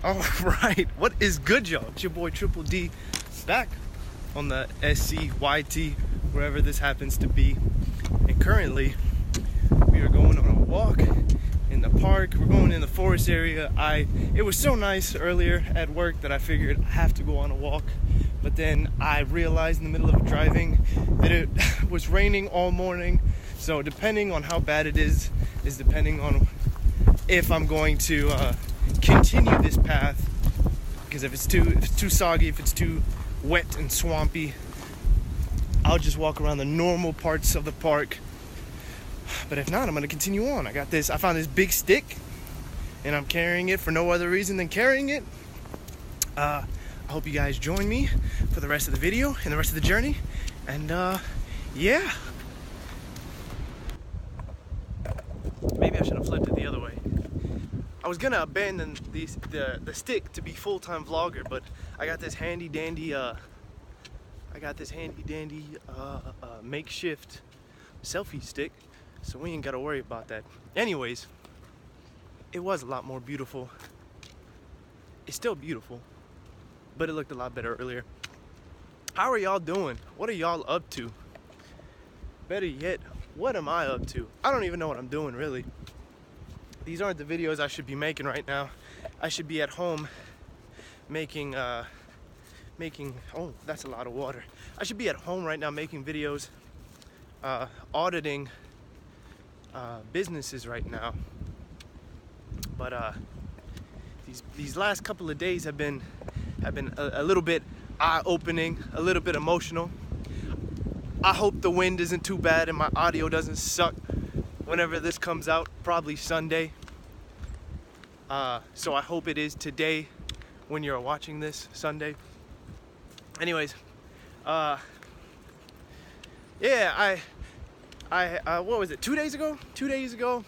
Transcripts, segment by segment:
All right, what is good, y'all? It's your boy Triple D back on the SCYT, wherever this happens to be. And currently, we are going on a walk in the park. We're going in the forest area. It was so nice earlier at work that I figured I have to go on a walk. But then I realized in the middle of driving that it was raining all morning. So depending on how bad it is depending on if I'm going to continue this path, because if it's too soggy, if it's too wet and swampy, I'll just walk around the normal parts of the park. But if not, I'm going to continue on. I found this big stick, and I'm carrying it for no other reason than carrying it. I hope you guys join me for the rest of the video and the rest of the journey. And yeah. Maybe I should have flipped it the other way. I was gonna abandon the stick to be full-time vlogger, but I got this handy dandy makeshift selfie stick, so we ain't gotta worry about that. Anyways, it was a lot more beautiful. It's still beautiful, but it looked a lot better earlier. How are y'all doing? What are y'all up to? Better yet, what am I up to? I don't even know what I'm doing, really. These aren't the videos I should be making right now. I should be at home making, oh, that's a lot of water. I should be at home right now making videos, auditing businesses right now. But these last couple of days have been a little bit eye-opening, a little bit emotional. I hope the wind isn't too bad and my audio doesn't suck whenever this comes out, probably Sunday. So I hope it is today when you're watching this, Sunday. Anyways, yeah, what was it, 2 days ago? 2 days ago,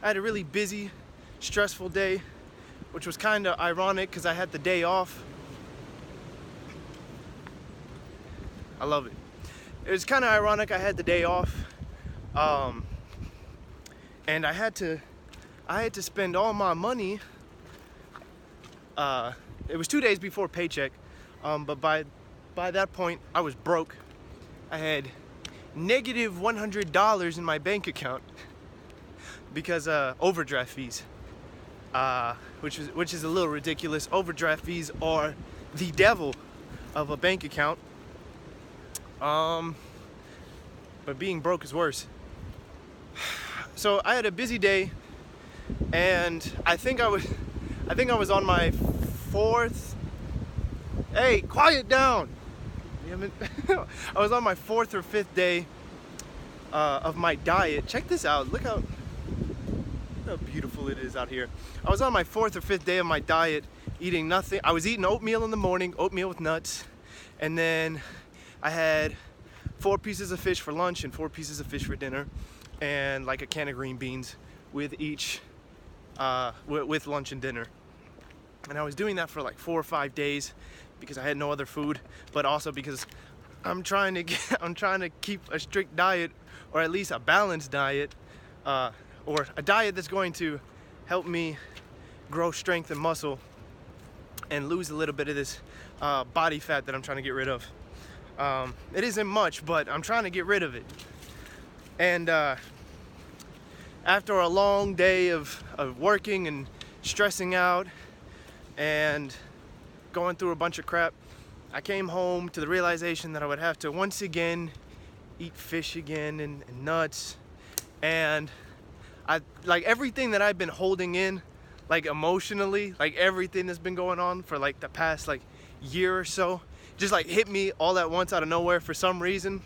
I had a really busy, stressful day, which was kind of ironic because I had the day off. I love it. It was kind of ironic I had the day off. And I had to spend all my money. It was 2 days before paycheck, but by that point I was broke. I had negative $100 in my bank account because overdraft fees, which is a little ridiculous. Overdraft fees are the devil of a bank account. But being broke is worse. So I had a busy day, and I think I was on my fourth. Hey, quiet down! I was on my fourth or fifth day of my diet. Check this out. Look how beautiful it is out here. I was on my fourth or fifth day of my diet, eating nothing. I was eating oatmeal in the morning, oatmeal with nuts, and then I had 4 pieces of fish for lunch and 4 pieces of fish for dinner, and like a can of green beans with each, with lunch and dinner. And I was doing that for like 4 or 5 days because I had no other food, but also because I'm trying to keep a strict diet, or at least a balanced diet, or a diet that's going to help me grow strength and muscle and lose a little bit of this body fat that I'm trying to get rid of. It isn't much, but I'm trying to get rid of it. And after a long day of working and stressing out and going through a bunch of crap, I came home to the realization that I would have to once again eat fish again and nuts. And like everything that I've been holding in, like emotionally, like everything that's been going on for like the past like year or so, just like hit me all at once out of nowhere for some reason.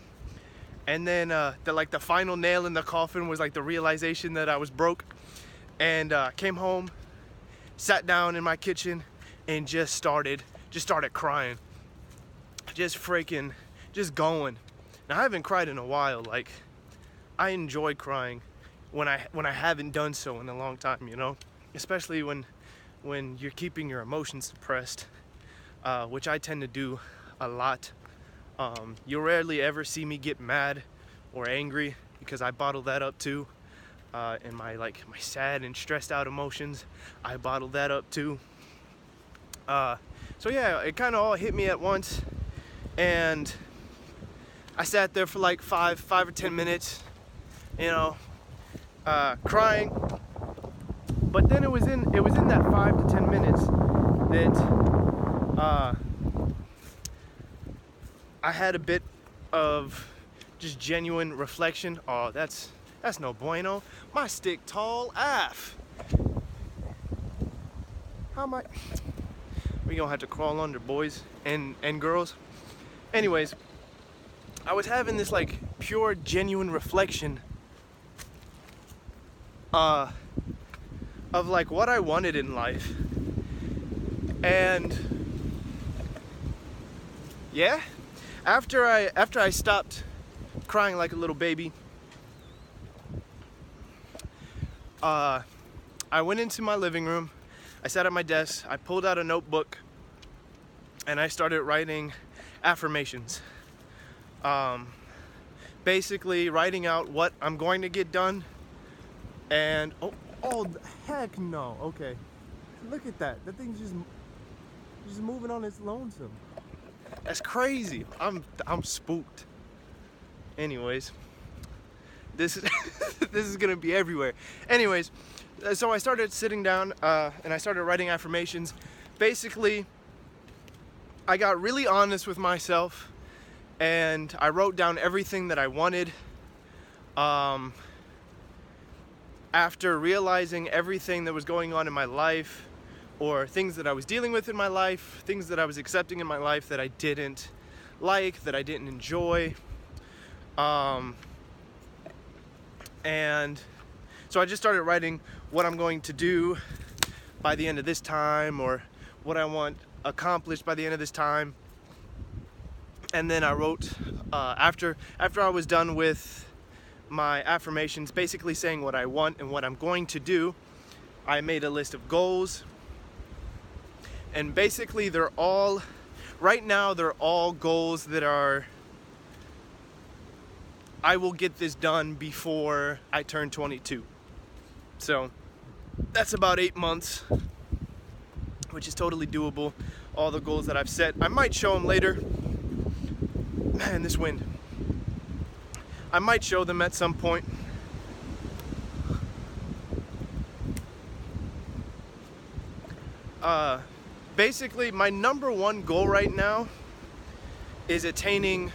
And then the final nail in the coffin was like the realization that I was broke. And came home, sat down in my kitchen, and just started crying. Just going. Now I haven't cried in a while. Like, I enjoy crying when I haven't done so in a long time, you know? Especially when you're keeping your emotions suppressed, which I tend to do a lot. You'll rarely ever see me get mad or angry because I bottle that up too. And my sad and stressed out emotions, I bottle that up too. So yeah, it kind of all hit me at once, and I sat there for like five or 10 minutes, you know, crying. But then it was in that 5 to 10 minutes that I had a bit of just genuine reflection. Oh, that's no bueno. My stick tall AF. How am I? We gonna have to crawl under, boys and girls. Anyways, I was having this like pure, genuine reflection of like what I wanted in life. And yeah, after I stopped crying like a little baby, I went into my living room. I sat at my desk, I pulled out a notebook, and I started writing affirmations. Basically writing out what I'm going to get done. And oh heck no. Okay, look at that. That thing's just moving on its lonesome. That's crazy. I'm spooked. Anyways, this is this is gonna be everywhere. Anyways, so I started sitting down and I started writing affirmations. Basically, I got really honest with myself and I wrote down everything that I wanted. After realizing everything that was going on in my life, or things that I was dealing with in my life, things that I was accepting in my life that I didn't like, that I didn't enjoy. And so I just started writing what I'm going to do by the end of this time, or what I want accomplished by the end of this time. And then I wrote, after I was done with my affirmations, basically saying what I want and what I'm going to do, I made a list of goals. And basically right now they're all goals that are, I will get this done before I turn 22. So that's about 8 months, which is totally doable. All the goals that I've set, I might show them later. Man, this wind. I might show them at some point. Basically, my number one goal right now is attaining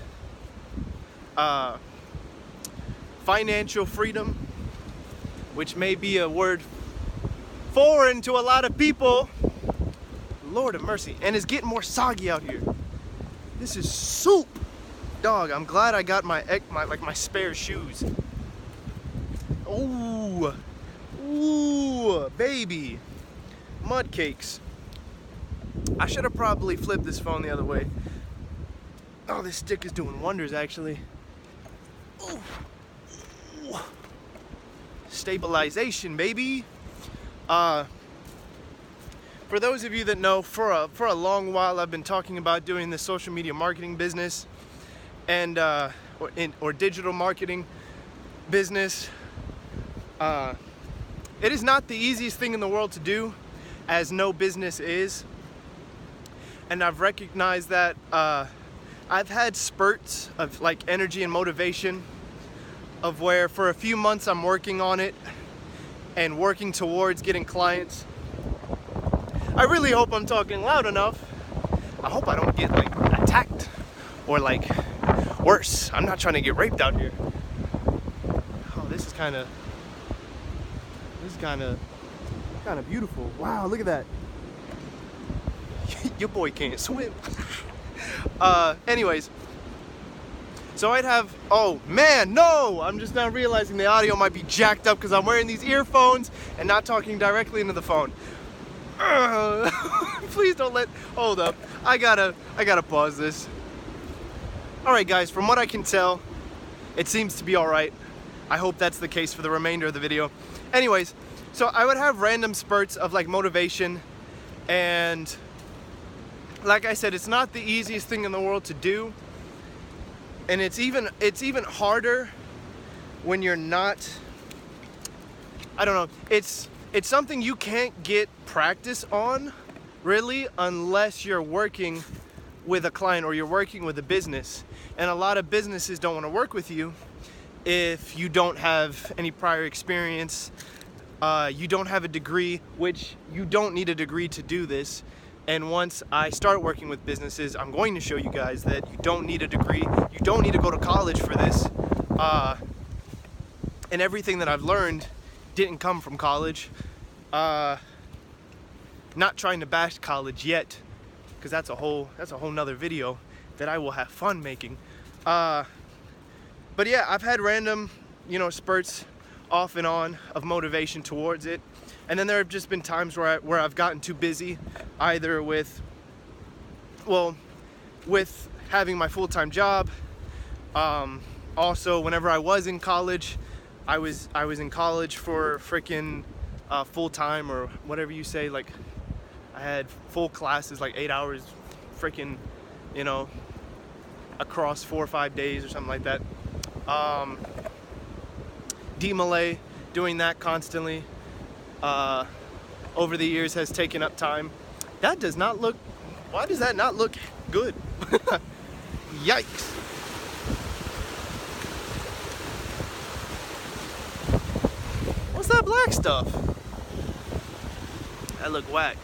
financial freedom, which may be a word foreign to a lot of people. Lord of mercy. And it's getting more soggy out here. This is soup. Dog, I'm glad I got my spare shoes. Ooh, baby, mud cakes. I should have probably flipped this phone the other way. Oh, this stick is doing wonders, actually. Ooh. Stabilization, baby. For those of you that know, for a long while I've been talking about doing this social media marketing business, and or digital marketing business. It is not the easiest thing in the world to do, as no business is. And I've recognized that I've had spurts of like energy and motivation, of where for a few months I'm working on it and working towards getting clients. I really hope I'm talking loud enough. I hope I don't get like attacked or like worse. I'm not trying to get raped out here. Oh, this is kind of beautiful. Wow, look at that. Your boy can't swim. Anyways, so I'd have, oh man, no! I'm just now realizing the audio might be jacked up because I'm wearing these earphones and not talking directly into the phone. Please don't hold up. I gotta pause this. Alright guys, from what I can tell, it seems to be alright. I hope that's the case for the remainder of the video. Anyways, so I would have random spurts of like motivation, and like I said, it's not the easiest thing in the world to do. And it's even harder when you're not, I don't know, it's something you can't get practice on really, unless you're working with a client or you're working with a business. And a lot of businesses don't want to work with you if you don't have any prior experience, you don't have a degree, which you don't need a degree to do this. And once I start working with businesses, I'm going to show you guys that you don't need a degree, you don't need to go to college for this. And everything that I've learned didn't come from college. Not trying to bash college yet, because that's a whole nother video that I will have fun making. But yeah, I've had random, spurts off and on of motivation towards it. And then there have just been times where I've gotten too busy, either with having my full-time job. Also, whenever I was in college, I was in college for freaking full-time, or whatever you say. Like, I had full classes, like 8 hours, freaking, across 4 or 5 days or something like that. DMLA, doing that constantly over the years has taken up time. That does not look, why does that not look good? Yikes. What's that black stuff? That look whack.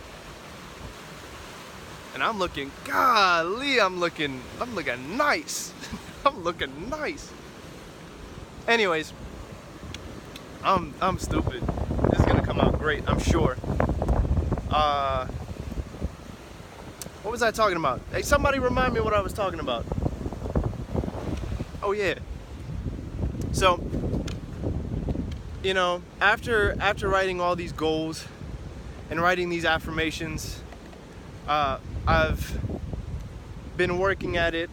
And I'm looking, golly, I'm looking nice. I'm looking nice. Anyways, I'm stupid. This is gonna come out great, I'm sure. What was I talking about? Hey, somebody remind me what I was talking about. Oh yeah. So, after writing all these goals and writing these affirmations, I've been working at it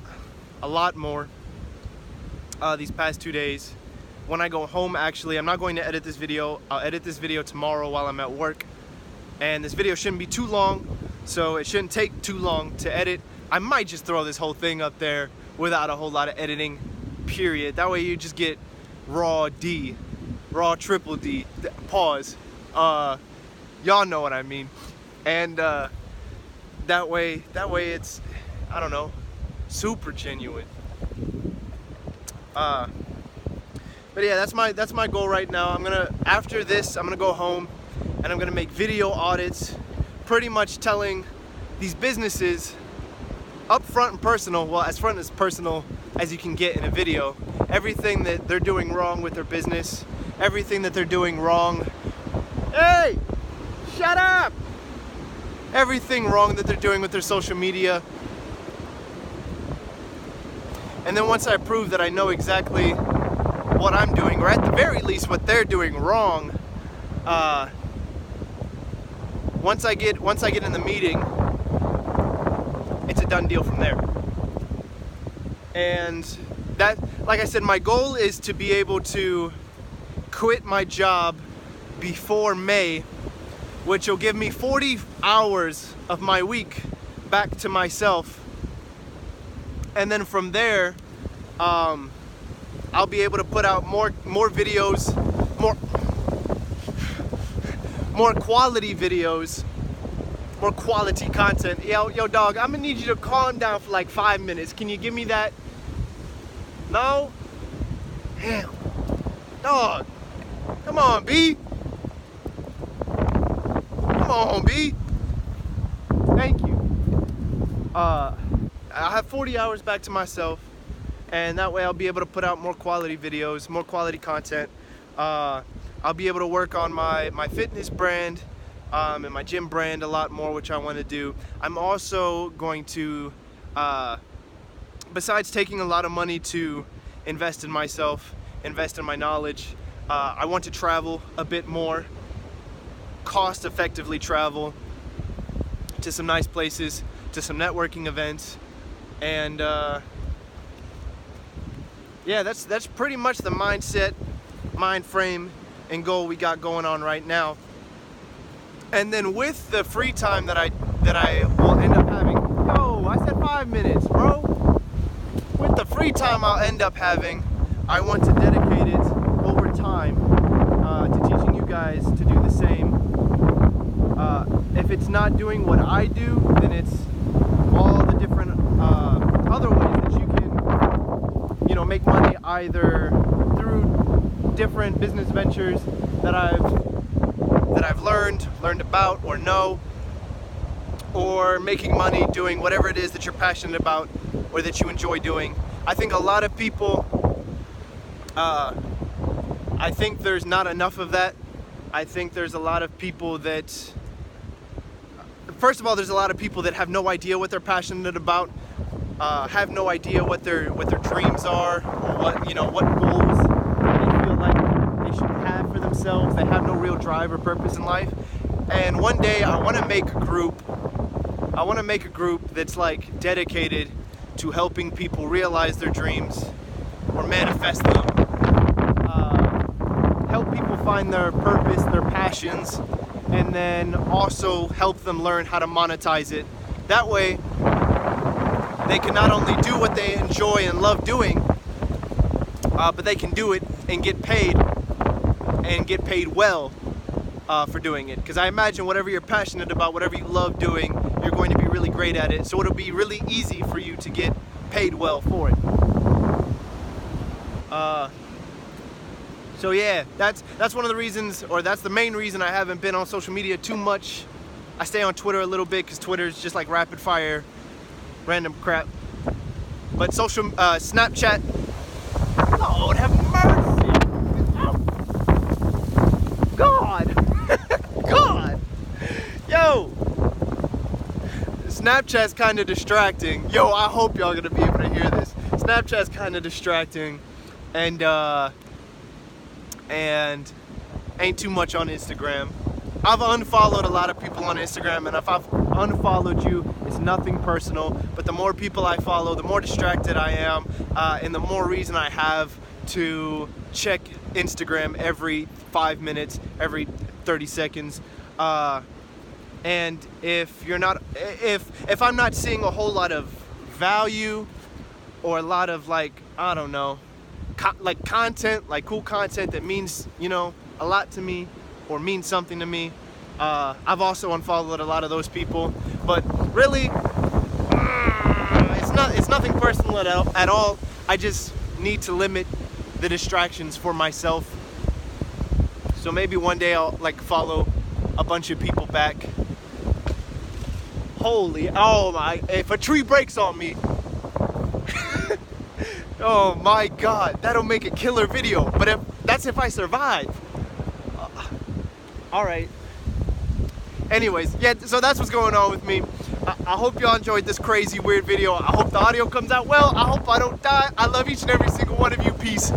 a lot more these past 2 days. When I go home, actually, I'm not going to edit this video. I'll edit this video tomorrow while I'm at work. And this video shouldn't be too long, so it shouldn't take too long to edit. I might just throw this whole thing up there without a whole lot of editing, period. That way you just get raw D, raw triple D, pause. Y'all know what I mean. And that way it's, I don't know, super genuine. But yeah, that's my goal right now. After this, I'm gonna go home and I'm gonna make video audits, pretty much telling these businesses up front and personal, well, as front as personal as you can get in a video, everything that they're doing wrong with their business, everything that they're doing wrong. Hey, shut up! Everything wrong that they're doing with their social media. And then once I prove that I know exactly what I'm doing, or at the very least what they're doing wrong, once I get in the meeting, it's a done deal from there. And that, like I said, my goal is to be able to quit my job before May, which will give me 40 hours of my week back to myself. And then from there, I'll be able to put out more videos, more quality videos, more quality content. Yo dog, I'm gonna need you to calm down for like 5 minutes. Can you give me that? No? Damn. Dog. Come on, B. Come on, B. Thank you. I have 40 hours back to myself, and that way I'll be able to put out more quality videos, more quality content. I'll be able to work on my fitness brand and my gym brand a lot more, which I want to do. I'm also going to, besides taking a lot of money to invest in myself, invest in my knowledge, I want to travel a bit more, cost effectively travel to some nice places, to some networking events. And yeah, that's pretty much the mindset, mind frame, and goal we got going on right now. And then with the free time that I will end up having, yo, I said 5 minutes, bro. With the free time I'll end up having, I want to dedicate it over time to teaching you guys to do the same. If it's not doing what I do, then it's all the different other ways that you can, you know, make money, either through different business ventures that I've learned about or know, or making money doing whatever it is that you're passionate about or that you enjoy doing. I think a lot of people, I think there's not enough of that. I think there's a lot of people that, first of all, there's a lot of people that have no idea what they're passionate about, have no idea what their dreams are, or what goals they feel like they should have for themselves. They have no real drive or purpose in life. And one day I want to make a group that's like dedicated to helping people realize their dreams or manifest them, help people find their purpose, their passions, and then also help them learn how to monetize it. That way they can not only do what they enjoy and love doing, but they can do it and get paid well for doing it. Because I imagine whatever you're passionate about, whatever you love doing, you're going to be really great at it. So it'll be really easy for you to get paid well for it. So yeah, that's one of the reasons, or that's the main reason I haven't been on social media too much. I stay on Twitter a little bit because Twitter is just like rapid fire, random crap. But Snapchat, Lord have mercy. God. God. Yo. Snapchat's kind of distracting. Yo, I hope y'all gonna be able to hear this. Snapchat's kind of distracting, and ain't too much on Instagram. I've unfollowed a lot of people on Instagram, and if I've unfollowed you, it's nothing personal, but the more people I follow, the more distracted I am, and the more reason I have to check Instagram every 5 minutes, every 30 seconds. And if I'm not seeing a whole lot of value or a lot of, like, I don't know, like content, like cool content that means, you know, a lot to me or means something to me, I've also unfollowed a lot of those people. But really, it's nothing personal at all. I just need to limit the distractions for myself. So maybe one day I'll like follow a bunch of people back. Oh my, if a tree breaks on me, oh my God, that'll make a killer video. But that's if I survive. All right. Anyways, yeah, so that's what's going on with me. I hope y'all enjoyed this crazy, weird video. I hope the audio comes out well. I hope I don't die. I love each and every single one of you. Peace.